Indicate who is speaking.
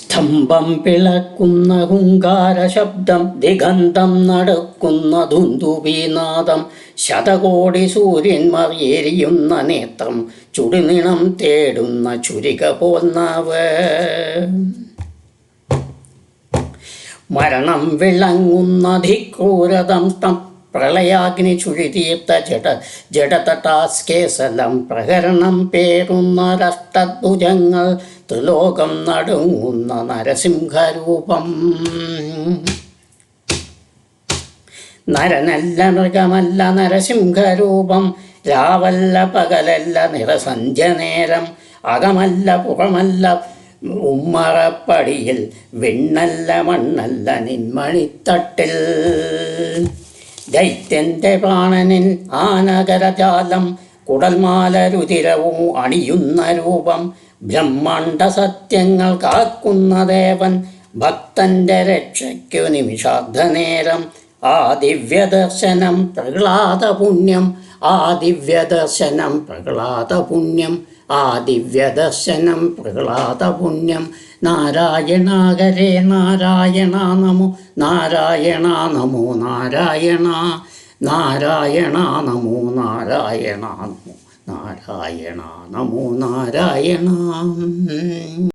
Speaker 1: സ്തംഭം പിളക്കുന്ന ഹുങ്കാര ശബ്ദം, ദിഗന്ധം നടക്കുന്ന ധുന്ദുബീനാദം, ശതകോടി സൂര്യന്മാർ എരിയുന്ന നേത്രം, ചുടുനിണം തേടുന്ന ചുരിക പോൽനാവ്. മരണം വിളങ്ങുന്ന ധിക്രൂരദംഷ്ടം, പ്രളയാഗ്നി ചുഴിതീർത്ത ജഡതടാസ്കേസലം, പ്രകരണം പേറുന്ന രഷ്ടഭുജങ്ങൾ, ത്രിലോകം നടുങ്ങുന്ന നരസിംഹരൂപം. നരനല്ല മൃഗമല്ല നരസിംഹരൂപം, രാവല്ല പകലല്ല നിറസന്ധ്യനേരം, അകമല്ല പുറമല്ല ഉമ്മറപ്പടിയിൽ, വിണ്ണല്ല മണ്ണല്ല നിന്മണിത്തട്ടിൽ. ദൈത്യന്റെ പ്രാണനിൽ ആനകരജാലം, കുടൽമാല രുതിരവും അണിയുന്ന രൂപം, ബ്രഹ്മാണ്ഡ സത്യങ്ങൾ കാക്കുന്ന ദേവൻ, ഭക്തന്റെ രക്ഷയ്ക്കു നിമിഷാർദ്ധനേരം. ആ ദിവ്യദർശനം പ്രഹ്ലാദ പുണ്യം, ആ ദിവ്യദർശനം പ്രഹ്ലാദ പുണ്യം, ആ ദിവ്യദർശനം പ്രഹ്ലാദ പുണ്യം. നാരായണ ഹരേ നാരായണ നമോ നാരായണ നമോ നാരായണ, നാരായണ നമോ നാരായണ നമോ നാരായണ നമോ നാരായണ.